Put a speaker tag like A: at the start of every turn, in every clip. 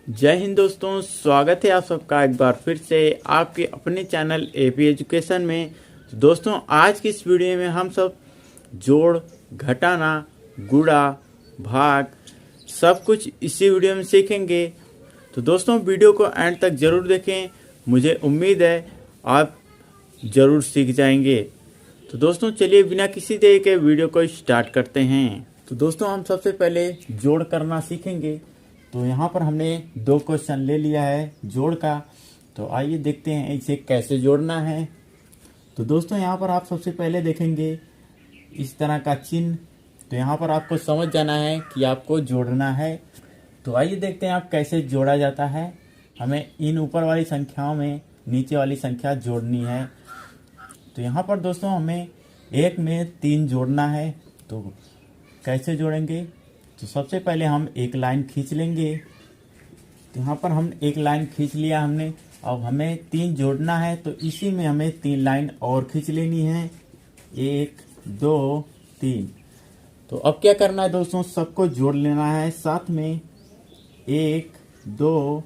A: जय हिंद दोस्तों, स्वागत है आप सबका एक बार फिर से आपके अपने चैनल एपी एजुकेशन में। तो दोस्तों, आज की इस वीडियो में हम सब जोड़, घटाना, गुणा, भाग सब कुछ इसी वीडियो में सीखेंगे। तो दोस्तों, वीडियो को एंड तक ज़रूर देखें, मुझे उम्मीद है आप ज़रूर सीख जाएंगे। तो दोस्तों, चलिए बिना किसी देरी के वीडियो को स्टार्ट करते हैं। तो दोस्तों, हम सबसे पहले जोड़ करना सीखेंगे। तो यहाँ पर हमने 2 क्वेश्चन ले लिया है जोड़ का। तो आइए देखते हैं इसे कैसे जोड़ना है। तो दोस्तों, यहाँ पर आप सबसे पहले देखेंगे इस तरह का चिन्ह। तो यहाँ पर आपको समझ जाना है कि आपको जोड़ना है। तो आइए देखते हैं आप कैसे जोड़ा जाता है। हमें इन ऊपर वाली संख्याओं में नीचे वाली संख्या जोड़नी है। तो यहाँ पर दोस्तों हमें 1 में 3 जोड़ना है। तो कैसे जोड़ेंगे? तो सबसे पहले हम एक लाइन खींच लेंगे। तो यहाँ पर हम एक लाइन खींच लिया हमने। अब हमें 3 जोड़ना है, तो इसी में हमें 3 लाइन और खींच लेनी है। 1 2 3। तो अब क्या करना है दोस्तों, सबको जोड़ लेना है साथ में। 1 2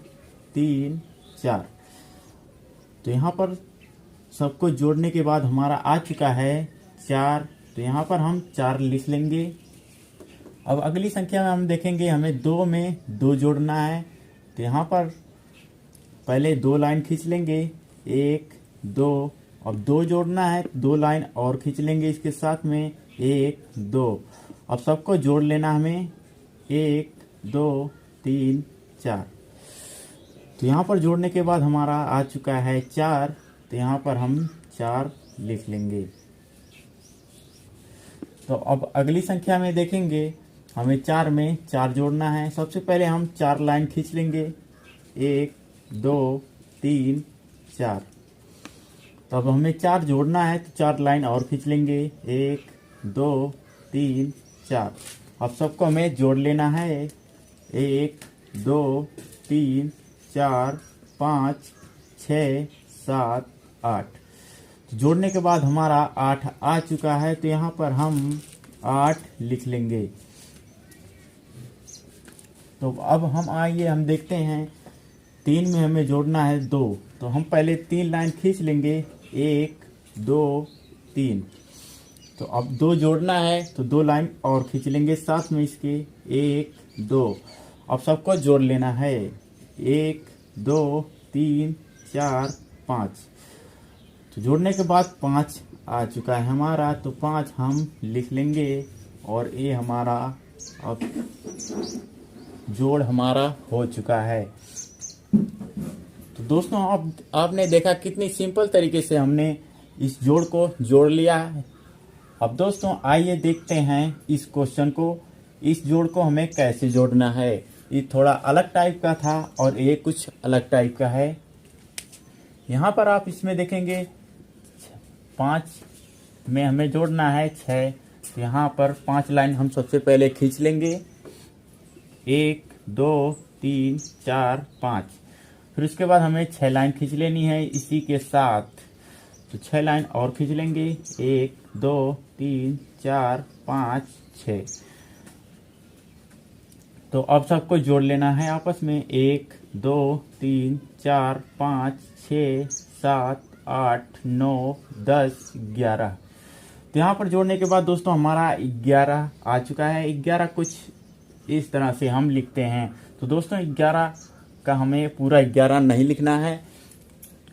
A: 3 4। तो यहाँ पर सबको जोड़ने के बाद हमारा आ चुका है 4। तो यहाँ पर हम 4 लिख लेंगे। अब अगली संख्या में हम देखेंगे हमें 2 में 2 जोड़ना है। तो यहाँ पर पहले 2 लाइन खींच लेंगे, 1 2। अब 2 जोड़ना है, 2 लाइन और खींच लेंगे इसके साथ में, 1 2। अब सबको जोड़ लेना हमें, 1 2 3 4। तो यहाँ पर जोड़ने के बाद हमारा आ चुका है 4। तो यहाँ पर हम 4 लिख लेंगे। तो अब अगली संख्या में देखेंगे हमें 4 में 4 जोड़ना है। सबसे पहले हम 4 लाइन खींच लेंगे, 1 2 3 4। तो अब हमें 4 जोड़ना है, तो 4 लाइन और खींच लेंगे, 1 2 3 4। अब सबको हमें जोड़ लेना है, 1 2 3 4 5 6 7 8। तो जोड़ने के बाद हमारा 8 आ चुका है। तो यहाँ पर हम 8 लिख लेंगे। तो अब हम देखते हैं 3 में हमें जोड़ना है 2। तो हम पहले 3 लाइन खींच लेंगे, 1 2 3। तो अब 2 जोड़ना है, तो 2 लाइन और खींच लेंगे साथ में इसके, 1 2। अब सबको जोड़ लेना है, 1 2 3 4 5। तो जोड़ने के बाद 5 आ चुका है हमारा। तो 5 हम लिख लेंगे। और ये हमारा अब जोड़ हमारा हो चुका है। तो दोस्तों, अब आपने देखा कितनी सिंपल तरीके से हमने इस जोड़ को जोड़ लिया है। अब दोस्तों आइए देखते हैं इस क्वेश्चन को। इस जोड़ को हमें कैसे जोड़ना है। ये थोड़ा अलग टाइप का था और ये कुछ अलग टाइप का है। यहाँ पर आप इसमें देखेंगे 5 में हमें जोड़ना है 6। तो यहाँ पर 5 लाइन हम सबसे पहले खींच लेंगे, 1 2 3 4 5। फिर उसके बाद हमें 6 लाइन खींच लेनी है इसी के साथ। तो 6 लाइन और खींच लेंगे, 1 2 3 4 5 6। तो अब सबको जोड़ लेना है आपस में, 1 2 3 4 5 6 7 8 9 10 11। तो यहाँ पर जोड़ने के बाद दोस्तों हमारा 11 आ चुका है। 11 कुछ इस तरह से हम लिखते हैं। तो दोस्तों 11 का हमें पूरा 11 नहीं लिखना है,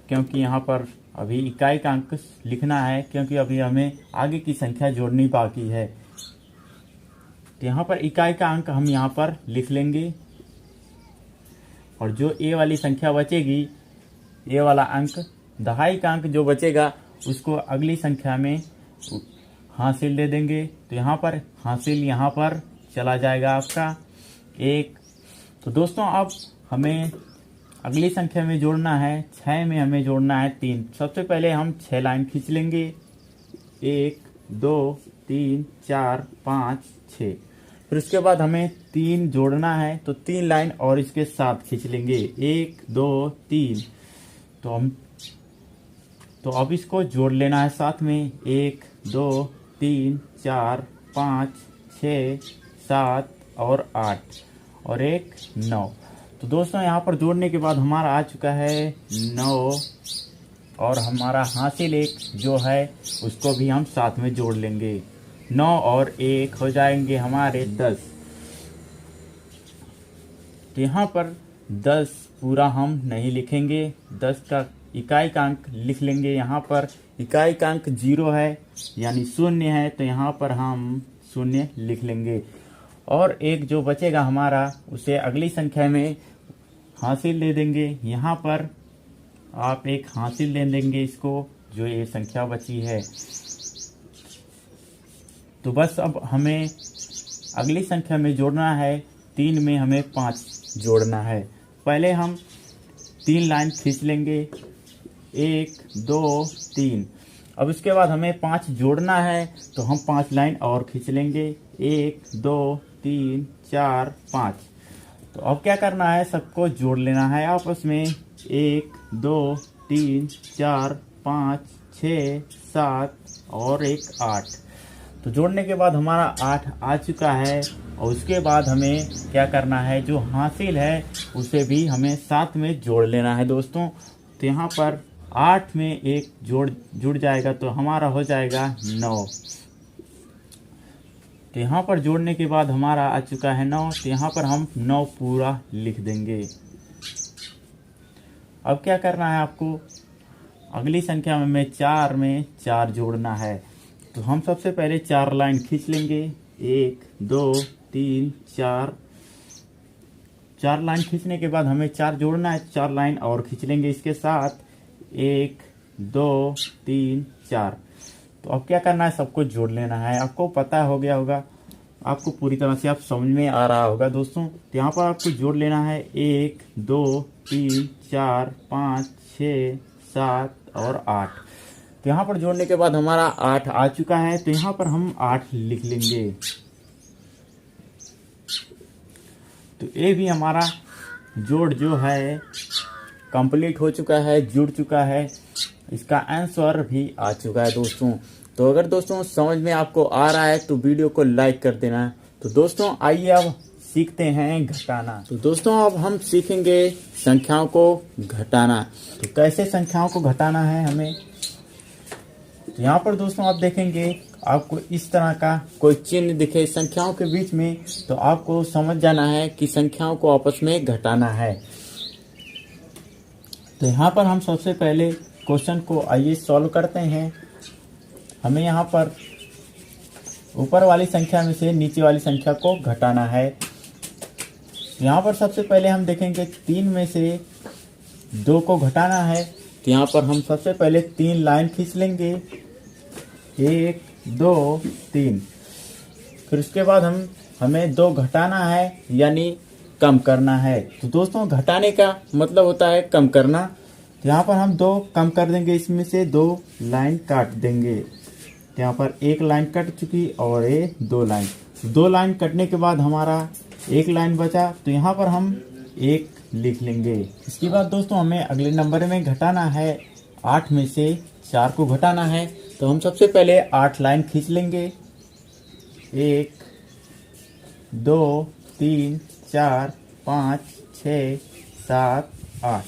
A: क्योंकि यहाँ पर अभी इकाई का अंक लिखना है, क्योंकि अभी हमें आगे की संख्या जोड़नी बाकी है। तो यहाँ पर इकाई का अंक हम यहाँ पर लिख लेंगे। और जो ए वाली संख्या बचेगी, ए वाला अंक, दहाई का अंक जो बचेगा, उसको अगली संख्या में हासिल दे देंगे। तो यहाँ पर हासिल यहाँ पर चला जाएगा आपका 1। तो दोस्तों अब हमें अगली संख्या में जोड़ना है, 6 में हमें जोड़ना है 3। सबसे पहले हम 6 लाइन खींच लेंगे, 1 2 3 4 5 6। फिर उसके बाद हमें 3 जोड़ना है, तो 3 लाइन और इसके साथ खींच लेंगे, 1 2 3। तो अब इसको जोड़ लेना है साथ में, 1 2 3 4 5 6 7 और 8 और 1 9। तो दोस्तों यहाँ पर जोड़ने के बाद हमारा आ चुका है 9 और हमारा हासिल 1 जो है उसको भी हम साथ में जोड़ लेंगे। 9 और 1 हो जाएंगे हमारे 10। तो यहाँ पर 10 पूरा हम नहीं लिखेंगे, 10 का इकाई का अंक लिख लेंगे। यहाँ पर इकाई का अंक 0 है यानी 0 है, तो यहाँ पर हम 0 लिख लेंगे। और एक जो बचेगा हमारा उसे अगली संख्या में हासिल दे देंगे। यहाँ पर आप एक हासिल दे देंगे इसको, जो ये संख्या बची है। तो बस अब हमें अगली संख्या में जोड़ना है। 3 में हमें 5 जोड़ना है। पहले हम 3 लाइन खींच लेंगे, 1 2 3। अब उसके बाद हमें 5 जोड़ना है, तो हम 5 लाइन और खींच लेंगे, 1 2 3 4 5। तो अब क्या करना है, सबको जोड़ लेना है आपस में। 1 2 3 4 5 6 7 और 1 8। तो जोड़ने के बाद हमारा 8 आ चुका है। और उसके बाद हमें क्या करना है, जो हासिल है उसे भी हमें साथ में जोड़ लेना है दोस्तों। तो यहाँ पर 8 में 1 जुड़ जाएगा तो हमारा हो जाएगा 9। तो यहाँ पर जोड़ने के बाद हमारा आ चुका है 9। तो यहाँ पर हम 9 पूरा लिख देंगे। अब क्या करना है आपको, अगली संख्या में 4 जोड़ना है। तो हम सबसे पहले 4 लाइन खींच लेंगे, 1 2 3 4। 4 लाइन खींचने के बाद हमें 4 जोड़ना है, 4 लाइन और खींच लेंगे इसके साथ, 1 2 3 4। तो अब क्या करना है, सबको जोड़ लेना है। आपको पता हो गया होगा, आपको पूरी तरह से आप समझ में आ रहा होगा दोस्तों। तो यहाँ पर आपको जोड़ लेना है 1 2 3 4 5 6 7 और 8। तो यहाँ पर जोड़ने के बाद हमारा 8 आ चुका है। तो यहाँ पर हम 8 लिख लेंगे। तो ये भी हमारा जोड़ जो है कंप्लीट हो चुका है, जुड़ चुका है। इसका आंसर भी आ चुका है दोस्तों। तो अगर दोस्तों समझ में आपको आ रहा है तो वीडियो को लाइक कर देना। तो दोस्तों आइए अब सीखते हैं घटाना। तो दोस्तों अब हम सीखेंगे संख्याओं को घटाना। तो कैसे संख्याओं को घटाना है हमें, तो यहाँ पर दोस्तों आप देखेंगे आपको इस तरह का कोई चिन्ह दिखे संख्याओं के बीच में, तो आपको समझ जाना है कि संख्याओं को आपस में घटाना है। तो यहाँ पर हम सबसे पहले क्वेश्चन को आइए सॉल्व करते हैं। हमें यहाँ पर ऊपर वाली संख्या में से नीचे वाली संख्या को घटाना है। यहाँ पर सबसे पहले हम देखेंगे 3 में से 2 को घटाना है। तो यहाँ पर हम सबसे पहले 3 लाइन खींच लेंगे, 1 2 3। फिर उसके बाद हमें 2 घटाना है यानी कम करना है। तो दोस्तों घटाने का मतलब होता है कम करना। तो यहाँ पर हम 2 कम कर देंगे, इसमें से 2 लाइन काट देंगे। तो यहाँ पर 1 लाइन कट चुकी और ये 2 लाइन। 2 लाइन कटने के बाद हमारा 1 लाइन बचा, तो यहाँ पर हम 1 लिख लेंगे। इसके बाद दोस्तों हमें अगले नंबर में घटाना है। 8 में से 4 को घटाना है। तो हम सबसे पहले 8 लाइन खींच लेंगे, 1 2 3 4 5 6 7 8।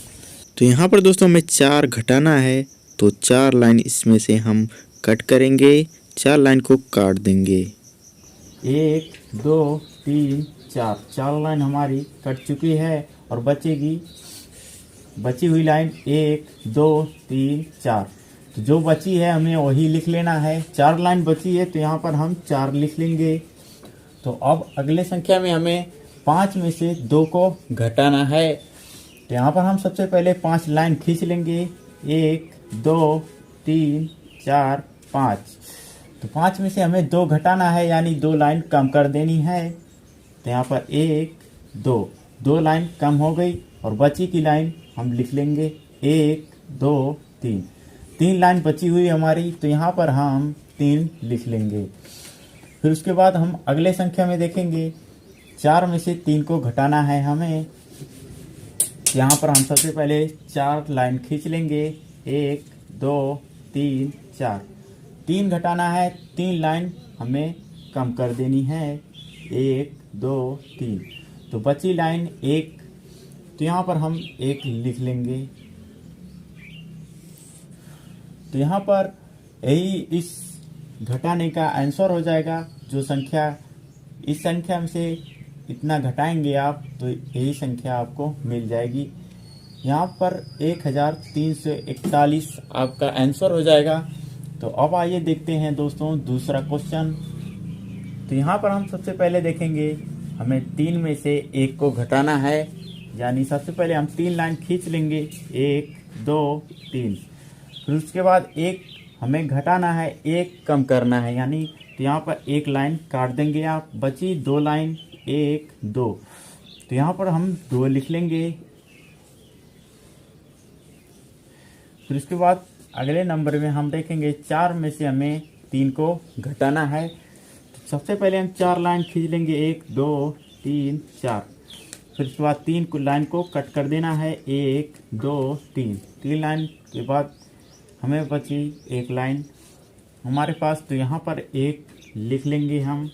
B: तो यहाँ पर दोस्तों हमें 4 घटाना है, तो 4 लाइन इसमें से हम कट करेंगे, 4 लाइन को काट देंगे।
A: 1 2 3 4, 4 लाइन हमारी कट चुकी है और बची हुई लाइन 1 2 3 4। तो जो बची है हमें वही लिख लेना है। 4 लाइन बची है तो यहाँ पर हम 4 लिख लेंगे। तो अब अगले संख्या में हमें 5 में से 2 को घटाना है। तो यहाँ पर हम सबसे पहले 5 लाइन खींच लेंगे, 1 2 3 4 5। तो 5 में से हमें 2 घटाना है यानी 2 लाइन कम कर देनी है। तो यहाँ पर 1 2 लाइन कम हो गई और बची की लाइन हम लिख लेंगे 1 2 3। 3 लाइन बची हुई हमारी, तो यहाँ पर हम 3 लिख लेंगे। फिर उसके बाद हम अगले संख्या में देखेंगे 4 में से 3 को घटाना है हमें। यहाँ पर हम सबसे पहले 4 लाइन खींच लेंगे, 1 2 3 4। 3 घटाना है, 3 लाइन हमें कम कर देनी है, 1 2 3। तो बची लाइन 1 तो यहाँ पर हम 1 लिख लेंगे। तो यहाँ पर यही इस घटाने का आंसर हो जाएगा। जो संख्या इस संख्या में से इतना घटाएंगे आप तो यही संख्या आपको मिल जाएगी। यहाँ पर 1341 आपका आंसर हो जाएगा। तो अब आइए देखते हैं दोस्तों दूसरा क्वेश्चन। तो यहाँ पर हम सबसे पहले देखेंगे हमें 3 में से 1 को घटाना है, यानी सबसे पहले हम 3 लाइन खींच लेंगे, 1 2 3। फिर उसके बाद 1 हमें घटाना है, 1 कम करना है, यानी तो यहाँ पर 1 लाइन काट देंगे आप, बची 2 लाइन 1 2। तो यहाँ पर हम 2 लिख लेंगे। फिर उसके बाद अगले नंबर में हम देखेंगे 4 में से हमें 3 को घटाना है। तो सबसे पहले हम 4 लाइन खींच लेंगे, 1 2 3 4। फिर उसके बाद 3 को लाइन को कट कर देना है, 1 2 3। 3 लाइन के बाद हमें बची 1 लाइन हमारे पास, तो यहाँ पर 1 लिख लेंगे हम।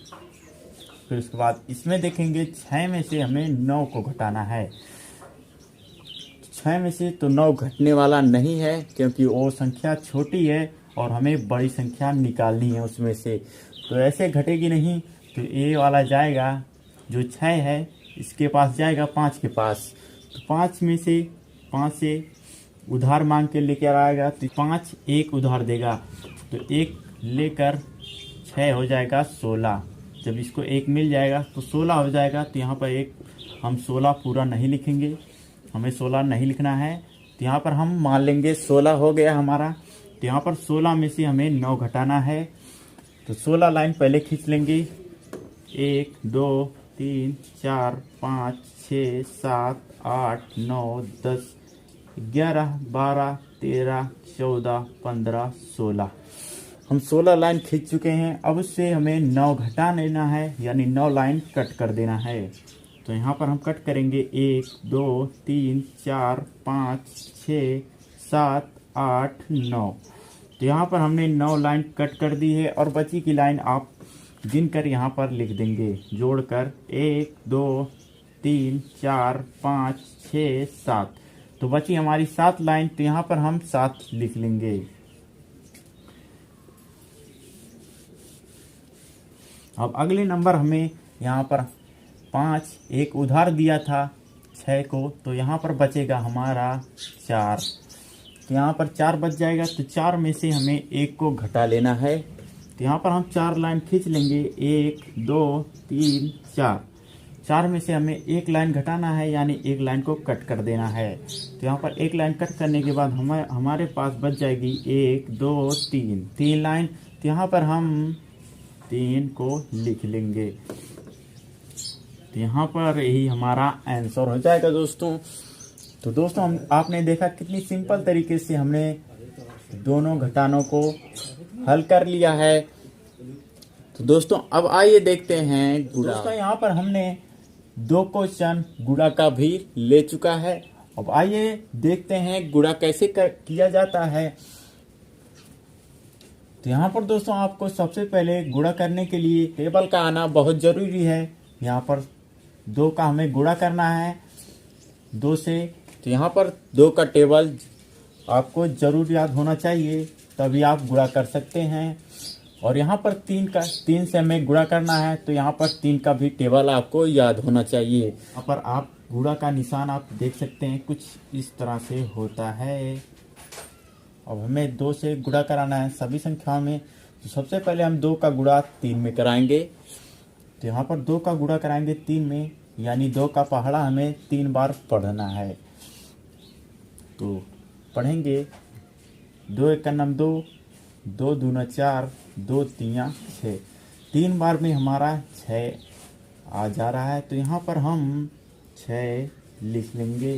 A: फिर उसके बाद इसमें देखेंगे 6 में से हमें 9 को घटाना है। 6 में से तो 9 घटने वाला नहीं है, क्योंकि वो संख्या छोटी है और हमें बड़ी संख्या निकालनी है उसमें से, तो ऐसे घटेगी नहीं। तो ये वाला जाएगा, जो 6 है इसके पास जाएगा 5 के पास। तो 5 में से 5 से उधार मांग के लेकर आएगा, तो 5 1 उधार देगा, तो 1 लेकर 6 हो जाएगा 16। जब इसको 1 मिल जाएगा तो 16 हो जाएगा। तो यहाँ पर 1 हम 16 पूरा नहीं लिखेंगे, हमें 16 नहीं लिखना है। तो यहाँ पर हम मान लेंगे 16 हो गया हमारा। तो यहाँ पर 16 में से हमें 9 घटाना है, तो 16 लाइन पहले खींच लेंगे, 1 2 3 4 5 6 7 8 9 10 11 12 13 14 15 16। हम 16 लाइन खींच चुके हैं। अब उससे हमें 9 घटा लेना है, यानी 9 लाइन कट कर देना है। तो यहाँ पर हम कट करेंगे, 1 2 3 4 5 6 7 8 9। तो यहाँ पर हमने 9 लाइन कट कर दी है, और बची की लाइन आप गिनकर यहाँ पर लिख देंगे, जोड़कर 1 2 3 4 5 6 7। तो बची हमारी 7 लाइन, तो यहाँ पर हम 7 लिख लेंगे। अब अगले नंबर हमें यहाँ पर 5 1 उधार दिया था 6 को, तो यहाँ पर बचेगा हमारा 4। तो यहाँ पर 4 बच जाएगा, तो 4 में से हमें 1 को घटा लेना है। तो यहाँ पर हम 4 लाइन खींच लेंगे, 1 2 3 4। 4 में से हमें 1 लाइन घटाना है, यानी 1 लाइन को कट कर देना है। तो यहाँ पर 1 लाइन कट करने के बाद हमारे पास बच जाएगी 1 2 3 लाइन। तो यहाँ पर हम 3 को लिख लेंगे। तो यहाँ पर यही हमारा आंसर हो जाएगा दोस्तों। तो दोस्तों आपने देखा कितनी सिंपल तरीके से हमने दोनों घटानों को हल कर लिया है। तो दोस्तों अब आइए देखते हैं गुणा। दोस्तों यहाँ पर हमने 2 क्वेश्चन गुणा का भी ले चुका है। अब आइए देखते हैं गुणा कैसे किया जाता है। तो यहाँ पर दोस्तों आपको सबसे पहले गुणा करने के लिए टेबल का आना बहुत ज़रूरी है। यहाँ पर 2 का हमें गुणा करना है 2 से, तो यहाँ पर 2 का टेबल आपको ज़रूर याद होना चाहिए, तभी आप गुणा कर सकते हैं। और यहाँ पर 3 से हमें गुणा करना है, तो यहाँ पर 3 का भी टेबल आपको याद होना चाहिए। यहाँ पर आप गुणा का निशान आप देख सकते हैं, कुछ इस तरह से होता है। अब हमें 2 से गुणा कराना है सभी संख्याओं में, तो सबसे पहले हम 2 का गुणा 3 में कराएंगे। तो यहाँ पर 2 का गुणा कराएंगे 3 में, यानी 2 का पहाड़ा हमें 3 बार पढ़ना है। तो पढ़ेंगे 2 1 2 2 दूना 4 2 3 6। 3 बार में हमारा 6 आ जा रहा है, तो यहाँ पर हम 6 लिख लेंगे।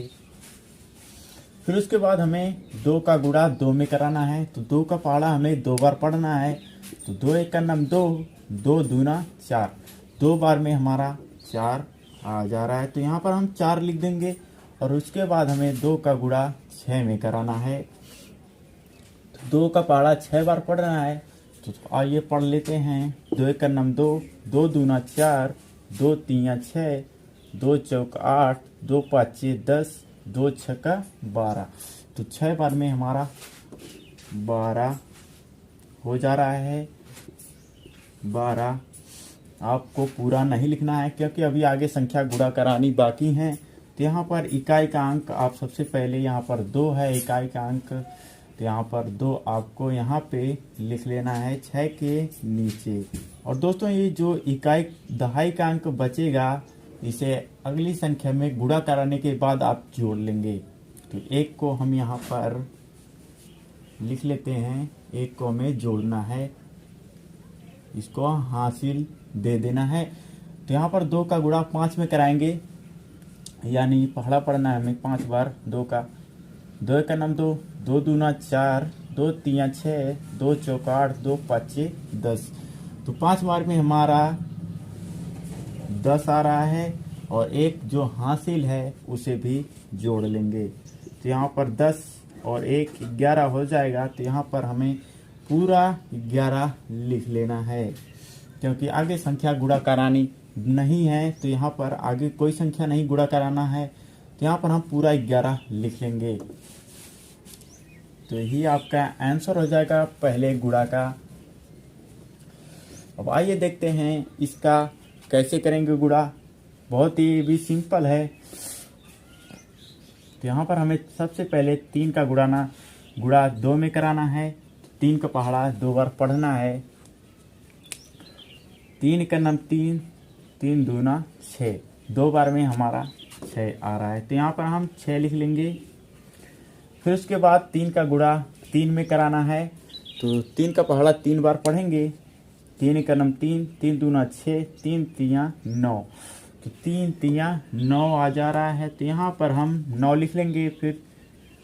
A: फिर उसके बाद हमें 2 का गुणा 2 में कराना है, तो 2 का पहाड़ा हमें 2 बार पढ़ना है। तो 2 1 2 2 दूना 4। 2 बार में हमारा 4 आ जा रहा है, तो यहाँ पर हम 4 लिख देंगे। और उसके बाद हमें 2 का गुणा 6 में कराना है, तो 2 का पहाड़ा 6 बार पढ़ना है। तो आइए पढ़ लेते हैं। 2 1 2 2 दूना 4 2 3 6 2 चौक 8, 2 पाँचे 10, 2 छक्का 12। तो 6 बार में हमारा 12 हो जा रहा है। 12 आपको पूरा नहीं लिखना है क्योंकि अभी आगे संख्या गुणा करानी बाकी है। तो यहाँ पर इकाई का अंक आप सबसे पहले यहाँ पर 2 है इकाई का अंक, तो यहाँ पर 2 आपको यहाँ पे लिख लेना है 6 के नीचे। और दोस्तों ये जो इकाई दहाई का अंक बचेगा इसे अगली संख्या में गुणा कराने के बाद आप जोड़ लेंगे। तो 1 को हम यहाँ पर लिख लेते हैं, 1 को हमें जोड़ना है, इसको हासिल दे देना है। तो यहाँ पर 2 का गुणा 5 में कराएंगे, यानी पहला पढ़ना है हमें 5 बार 2 का। 2 का नाम 2, 2 दूना 4, 2 तीन 6, 2 चौक 8, 2 पाँचे 10। तो 5 बार में हमारा 10 आ रहा है और एक जो हासिल है उसे भी जोड़ लेंगे। तो यहाँ पर 10 और 1 11 हो जाएगा। तो यहाँ पर हमें पूरा 11 लिख लेना है क्योंकि आगे संख्या गुणा करानी नहीं है। तो यहाँ पर आगे कोई संख्या नहीं गुणा कराना है, तो यहाँ पर हम पूरा 11 लिख लेंगे। तो यही आपका आंसर हो जाएगा पहले गुणा का। अब आइए देखते हैं इसका कैसे करेंगे गुणा। बहुत ही भी सिंपल है। तो यहाँ पर हमें सबसे पहले 3 का गुणा 2 में कराना है। 3 का पहाड़ा 2 बार पढ़ना है। 3 का नाम 3, 3 दूना 6, 2 बार में हमारा 6 आ रहा है। तो यहाँ पर हम 6 लिख लेंगे। फिर उसके बाद 3 का गुणा 3 में कराना है। तो 3 का पहाड़ा 3 बार पढ़ेंगे। 3 का नाम 3, 3 दूना 6, 3 तिया 9। तो 3 तिया 9 आ जा रहा है। तो यहाँ पर हम 9 लिख लेंगे। फिर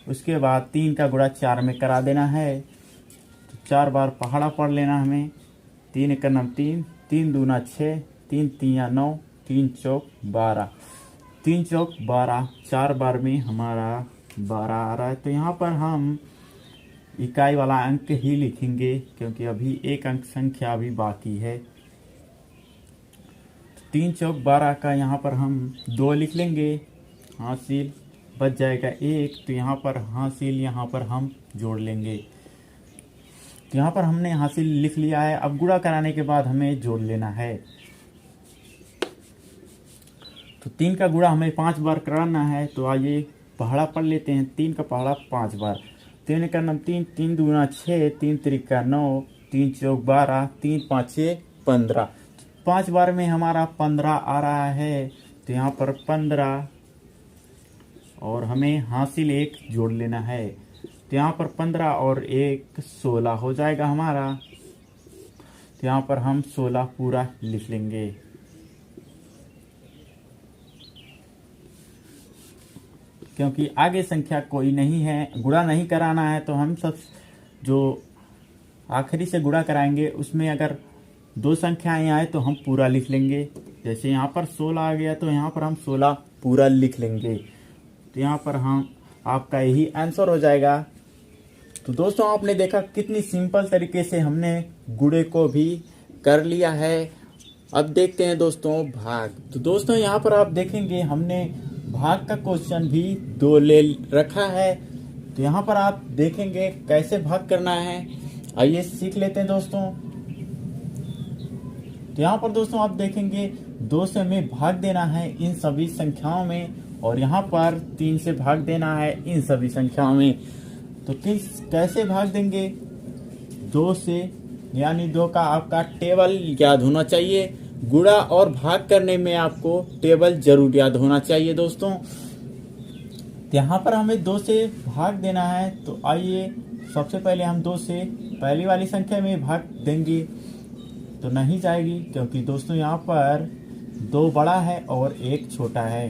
A: उसके बाद 3 का गुणा 4 में करा देना है। तो 4 बार पहाड़ा पढ़ लेना हमें। 3 का नाम 3, 3 दूना 6, 3 तिया 9, 3 चौक 12, 3 चौक 12, 4 बार में हमारा 12 आ रहा है। तो यहाँ पर हम इकाई वाला अंक ही लिखेंगे क्योंकि अभी एक अंक संख्या अभी बाकी है। 3 चौक 12 का यहाँ पर हम 2 लिख लेंगे, हासिल बच जाएगा 1। तो यहाँ पर हासिल यहाँ पर हम जोड़ लेंगे। तो यहाँ पर हमने हासिल लिख लिया है। अब गुणा कराने के बाद हमें जोड़ लेना है। तो 3 का गुणा हमें 5 बार कराना है। तो आइए पहाड़ा पढ़ लेते हैं। 3 का पहाड़ा 5 बार। 3 का नाम 3, 3 दूना 6, 3 त्रिका 9, 3 चौक 12, 3 पाँचे 15। 5 बार में हमारा 15 आ रहा है। तो यहाँ पर 15 और हमें हासिल 1 जोड़ लेना है। तो यहाँ पर 15 और 1 16 हो जाएगा हमारा। तो यहाँ पर हम 16 पूरा लिख लेंगे। क्योंकि आगे संख्या कोई नहीं है, गुणा नहीं कराना है, तो हम सब जो आखिरी से गुणा कराएंगे उसमें अगर 2 संख्याएं आए तो हम पूरा लिख लेंगे। जैसे यहाँ पर 16 आ गया तो यहाँ पर हम 16 पूरा लिख लेंगे। तो यहाँ पर हम आपका यही आंसर हो जाएगा। तो दोस्तों आपने देखा कितनी सिंपल तरीके से हमने गुणे को भी कर लिया है। अब देखते हैं दोस्तों भाग। तो दोस्तों यहाँ पर आप देखेंगे हमने भाग का क्वेश्चन भी 2 ले रखा है। तो यहाँ पर आप देखेंगे कैसे भाग करना है। आइए सीख लेते हैं दोस्तों। तो यहाँ पर दोस्तों आप देखेंगे 2 से हमें भाग देना है इन सभी संख्याओं में, और यहाँ पर 3 से भाग देना है इन सभी संख्याओं में। तो कैसे भाग देंगे? 2 से, यानी 2 का आपका टेबल याद होना चाहिए। गुणा और भाग करने में आपको टेबल जरूर याद होना चाहिए दोस्तों। यहाँ पर हमें 2 से भाग देना है। तो आइए सबसे पहले हम 2 से पहली वाली संख्या में भाग देंगे तो नहीं जाएगी, क्योंकि दोस्तों यहाँ पर 2 बड़ा है और 1 छोटा है।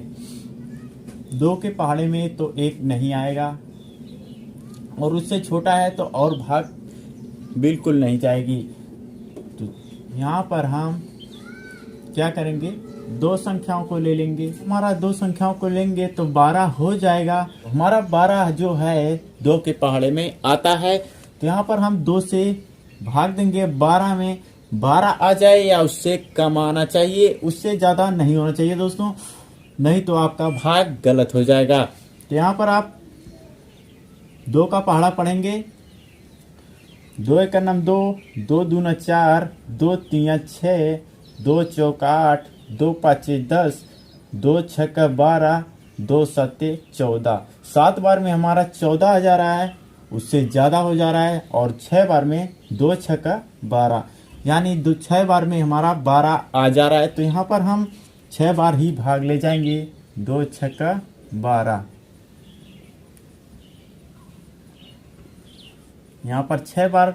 A: 2 के पहाड़े में तो 1 नहीं आएगा, और उससे छोटा है तो और भाग बिल्कुल नहीं जाएगी। तो यहाँ पर हम क्या करेंगे? 2 संख्याओं को ले लेंगे। हमारा 2 संख्याओं को लेंगे तो 12 हो जाएगा। हमारा 12 जो है 2 के पहाड़े में आता है। तो यहाँ पर हम 2 से भाग देंगे 12 में। 12 आ जाए या उससे कम आना चाहिए, उससे ज़्यादा नहीं होना चाहिए दोस्तों। नहीं तो आपका भाग गलत हो जाएगा। तो यहाँ पर आप 2 का पहाड़ा पढ़ेंगे। 2 एक नम 2, 2 दूना 4, 2 तीन 6, 2 चौका 8, 2 पाँचे 10, 2 छक्का 12, 2 सत्ते 14। 7 बार में हमारा 14 आ जा रहा है, उससे ज़्यादा हो जा रहा है। और 6 बार में 2 छक्का 12, यानी 6 बार में हमारा 12 आ जा रहा है। तो यहाँ पर हम 6 बार ही भाग ले जाएंगे। 2 छक्का 12, यहाँ पर 6 बार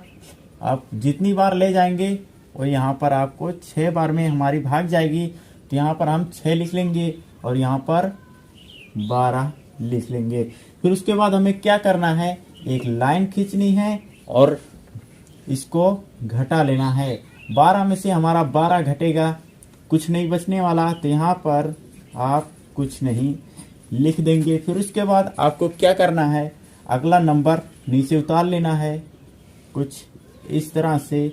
A: आप जितनी बार ले जाएंगे और यहाँ पर आपको 6 बार में हमारी भाग जाएगी। तो यहाँ पर हम 6 लिख लेंगे और यहाँ पर 12 लिख लेंगे। फिर उसके बाद हमें क्या करना है, एक लाइन खींचनी है और इसको घटा लेना है। 12 में से हमारा 12 घटेगा, कुछ नहीं बचने वाला। तो यहाँ पर आप कुछ नहीं लिख देंगे। फिर उसके बाद आपको क्या करना है, अगला नंबर नीचे उतार लेना है कुछ इस तरह से।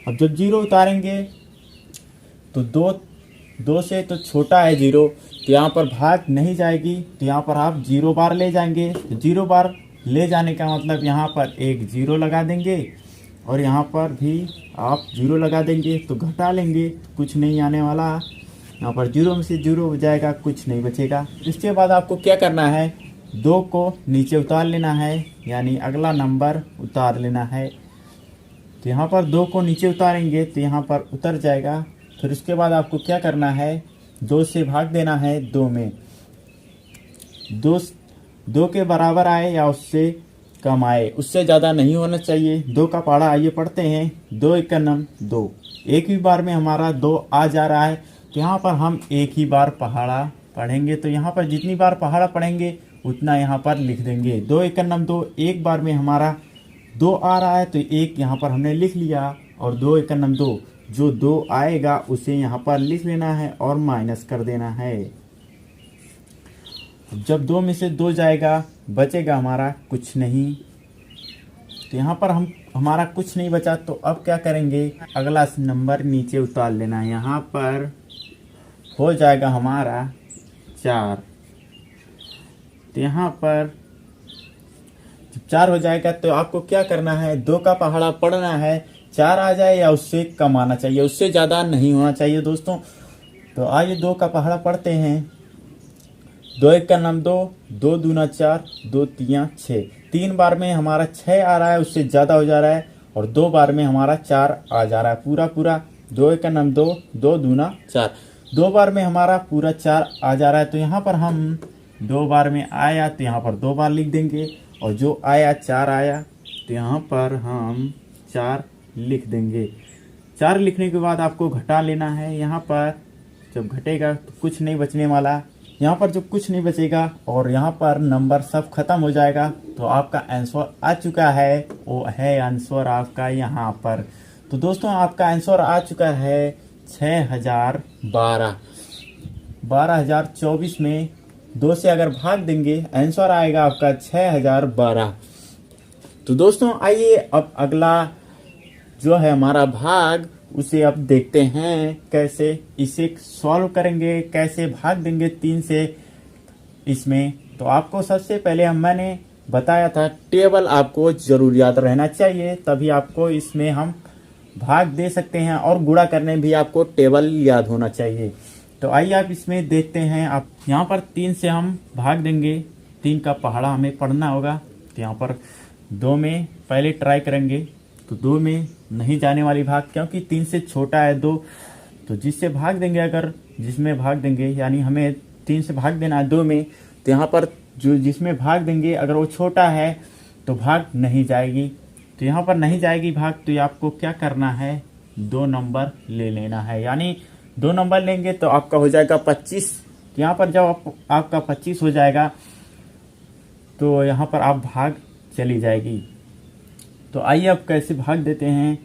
A: अब जब 0 उतारेंगे तो 2 से तो छोटा है 0, तो यहाँ पर भाग नहीं जाएगी। तो यहाँ पर आप 0 बार ले जाएंगे। तो 0 बार ले जाने का मतलब यहाँ पर एक 0 लगा देंगे और यहाँ पर भी आप 0 लगा देंगे। तो घटा लेंगे, कुछ नहीं आने वाला। यहाँ पर 0 में से 0 हो जाएगा, कुछ नहीं बचेगा। इसके बाद आपको क्या करना है, 2 को नीचे उतार लेना है, यानी अगला नंबर उतार लेना है। तो यहाँ पर 2 को नीचे उतारेंगे तो यहाँ पर उतर जाएगा। फिर उसके बाद आपको क्या करना है, 2 से भाग देना है 2 में। 2 के बराबर आए या उससे कम आए, उससे ज़्यादा नहीं होना चाहिए। 2 का पहाड़ा आइए पढ़ते हैं। 2 एक नम 2, एक ही बार में हमारा 2 आ जा रहा है। तो यहाँ पर हम एक ही बार पहाड़ा पढ़ेंगे। तो यहाँ पर जितनी बार पहाड़ा पढ़ेंगे उतना यहाँ पर लिख देंगे। 2 एक नम 2, एक बार में हमारा 2 आ रहा है तो 1 यहाँ पर हमने लिख लिया। और 2 एक नम 2, जो 2 आएगा उसे यहाँ पर लिख लेना है और माइनस कर देना है। जब 2 में से 2 जाएगा, बचेगा हमारा कुछ नहीं। तो यहाँ पर हमारा कुछ नहीं बचा। तो अब क्या करेंगे, अगला नंबर नीचे उतार लेना है। यहाँ पर हो जाएगा हमारा 4। तो यहाँ पर जब 4 हो जाएगा तो आपको क्या करना है, 2 का पहाड़ा पढ़ना है। 4 आ जाए या उससे कम आना चाहिए, उससे ज़्यादा नहीं होना चाहिए दोस्तों। तो आइए 2 का पहाड़ा पढ़ते हैं। 2 एक नम 2, 2 दूना 4, 2 तीन 6। 3 बार में हमारा 6 आ रहा है, उससे ज़्यादा हो जा रहा है। और 2 बार में हमारा 4 आ जा रहा है पूरा। 2 एक नम 2, 2 दूना 4। 2 बार में हमारा पूरा 4 आ जा रहा है। तो यहाँ पर हम 2 बार में आया तो यहाँ पर 2 बार लिख देंगे। और जो आया 4 आया तो यहाँ पर हम 4 लिख देंगे। 4 लिखने के बाद आपको घटा लेना है। यहाँ पर जब घटेगा तो कुछ नहीं बचने वाला। यहाँ पर जब कुछ नहीं बचेगा और यहाँ पर नंबर सब खत्म हो जाएगा तो आपका आंसर आ चुका है। वो है आंसर आपका यहाँ पर। तो दोस्तों आपका आंसर आ चुका है 6012। 12024 में 2 से अगर भाग देंगे आंसर आएगा आपका 6012। तो दोस्तों आइए अब अगला जो है हमारा भाग, उसे अब देखते हैं कैसे इसे सॉल्व करेंगे, कैसे भाग देंगे 3 से इसमें। तो आपको सबसे पहले मैंने बताया था टेबल आपको जरूर याद रहना चाहिए, तभी आपको इसमें हम भाग दे सकते हैं। और गुणा करने भी आपको टेबल याद होना चाहिए। तो आइए आप इसमें देखते हैं। आप यहाँ पर 3 से हम भाग देंगे। 3 का पहाड़ा हमें पढ़ना होगा। तो यहाँ पर 2 में पहले ट्राई करेंगे। तो 2 में नहीं जाने वाली भाग, क्योंकि 3 से छोटा है 2। तो जिससे भाग देंगे, अगर जिसमें भाग देंगे, यानी हमें 3 से भाग देना है 2 में। तो यहाँ पर जो जिसमें भाग देंगे अगर वो छोटा है तो भाग नहीं जाएगी। तो यहाँ पर नहीं जाएगी भाग। तो ये आपको क्या करना है, 2 नंबर ले लेना है। यानी 2 नंबर लेंगे तो आपका हो जाएगा 25। तो यहाँ पर जब आपका 25 हो जाएगा तो यहाँ पर आप भाग चली जाएगी। तो आइए अब कैसे भाग देते हैं।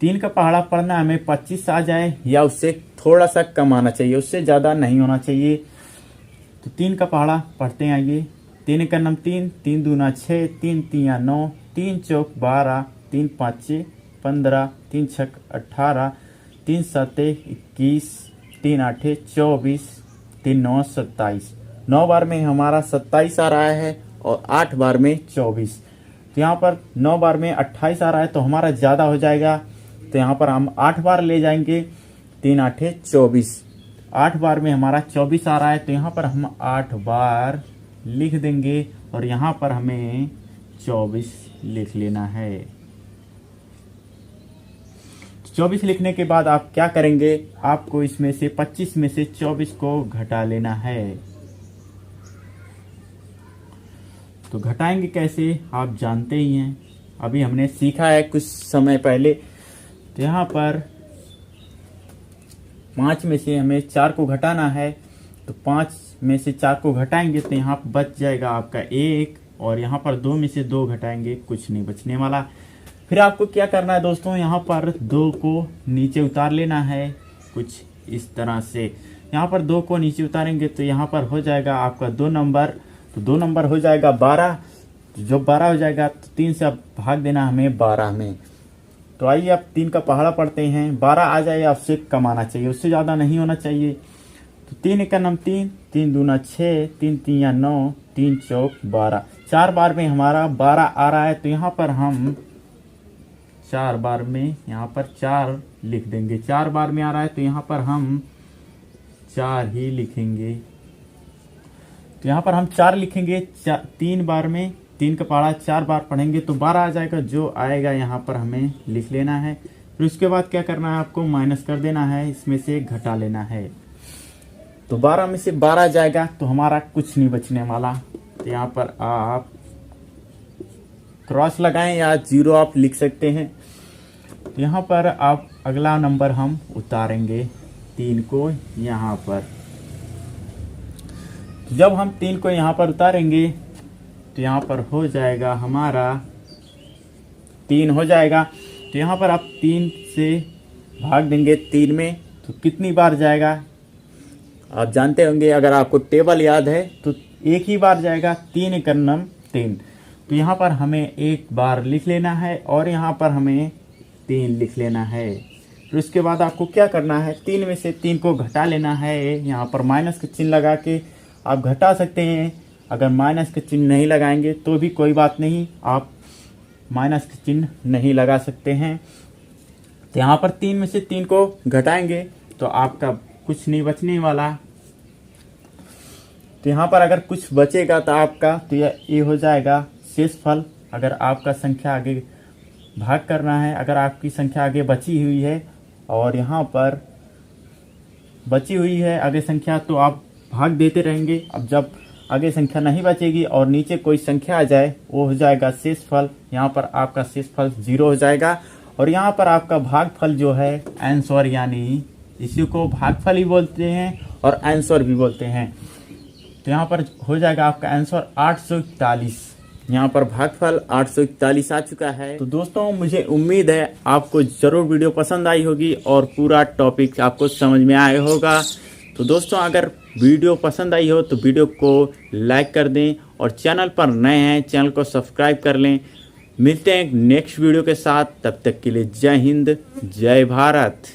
A: 3 का पहाड़ा पढ़ना हमें 25 आ जाए या उससे थोड़ा सा कम आना चाहिए, उससे ज़्यादा नहीं होना चाहिए। तो 3 का पहाड़ा पढ़ते हैं। आइए 3 का नम 3, 3 दूना 6, 3 तीन 9, 3 चौक 12, 3 पाँचे 15, 3 छक 18, 3 सते 21, 3 8 24, 3 9 27। 9 बार में हमारा 27 आ रहा है और 8 बार में 24। तो यहाँ पर 9 बार में 28 आ रहा है तो हमारा ज़्यादा हो जाएगा। तो यहाँ पर हम 8 बार ले जाएंगे। 3 8 24। 8 बार में हमारा 24 आ रहा है तो यहाँ पर हम 8 बार लिख देंगे और यहाँ पर हमें 24 लिख लेना है। 24 लिखने के बाद आप क्या करेंगे, आपको इसमें से 25 में से 24 को घटा लेना है। तो घटाएंगे कैसे आप जानते ही हैं, अभी हमने सीखा है कुछ समय पहले। तो यहाँ पर 5 में से हमें 4 को घटाना है। तो 5 में से 4 को घटाएंगे तो यहाँ पर बच जाएगा आपका 1 और यहाँ पर 2 में से 2 घटाएंगे, कुछ नहीं बचने वाला। फिर आपको क्या करना है दोस्तों, यहाँ पर 2 को नीचे उतार लेना है कुछ इस तरह से। यहाँ पर 2 को नीचे उतारेंगे तो यहाँ पर हो जाएगा आपका 2 नंबर। तो 2 नंबर हो जाएगा 12। तो जब 12 हो जाएगा तो 3 से अब भाग देना हमें 12 में। तो आइए अब 3 का पहाड़ा पढ़ते हैं। 12 आ जाए आपसे कम आना चाहिए, उससे ज़्यादा नहीं होना चाहिए। तो 3 1 9 3, 3 2 6, 3 3 9, 3 4 12। 4 बार में हमारा 12 आ रहा है तो यहाँ पर हम 4 बार में यहाँ पर 4 लिख देंगे। 4 बार में आ रहा है तो यहाँ पर हम 4 ही लिखेंगे। तो यहाँ पर हम 4 लिखेंगे। 3 बार में 3 का पहाड़ा 4 बार पढ़ेंगे तो 12 आ जाएगा। जो आएगा यहाँ पर हमें लिख लेना है। फिर उसके बाद क्या करना है, आपको माइनस कर देना है, इसमें से घटा लेना है। तो 12 में से 12 जाएगा तो हमारा कुछ नहीं बचने वाला। तो यहाँ पर आप क्रॉस लगाएं या 0 आप लिख सकते हैं। तो यहाँ पर आप अगला नंबर हम उतारेंगे 3 को यहाँ पर। जब हम 3 को यहाँ पर उतारेंगे तो यहाँ पर हो जाएगा हमारा 3 हो जाएगा। तो यहाँ पर आप 3 से भाग देंगे 3 में तो कितनी बार जाएगा आप जानते होंगे। अगर आपको टेबल याद है तो एक ही बार जाएगा। 3 1 9 3। तो यहाँ पर हमें 1 बार लिख लेना है और यहाँ पर हमें 3 लिख लेना है। फिर उसके बाद आपको क्या करना है, 3 में से 3 को घटा लेना है। यहाँ पर माइनस का चिन्ह लगा के आप घटा सकते हैं। अगर माइनस का चिन्ह नहीं लगाएंगे तो भी कोई बात नहीं, आप माइनस का चिन्ह नहीं लगा सकते हैं। तो यहाँ पर 3 में से 3 को घटाएंगे तो आपका कुछ नहीं बचने वाला। तो यहाँ पर अगर कुछ बचेगा तो आपका तो ये हो जाएगा शेष फल। अगर आपका संख्या आगे भाग करना है, अगर आपकी संख्या आगे बची हुई है और यहाँ पर बची हुई है आगे संख्या तो आप भाग देते रहेंगे। अब जब आगे संख्या नहीं बचेगी और नीचे कोई संख्या आ जाए वो हो जाएगा शेष फल। यहाँ पर आपका शेष फल 0 हो जाएगा और यहाँ पर आपका भागफल जो है आंसर, यानी इसी को भागफल ही बोलते हैं और आंसर भी बोलते हैं। तो यहाँ पर हो जाएगा आपका आंसर 841। यहाँ पर भागफल 841 आ चुका है। तो दोस्तों मुझे उम्मीद है आपको जरूर वीडियो पसंद आई होगी और पूरा टॉपिक आपको समझ में आया होगा। तो दोस्तों अगर वीडियो पसंद आई हो तो वीडियो को लाइक कर दें और चैनल पर नए हैं चैनल को सब्सक्राइब कर लें। मिलते हैं नेक्स्ट वीडियो के साथ, तब तक के लिए जय हिंद जय भारत।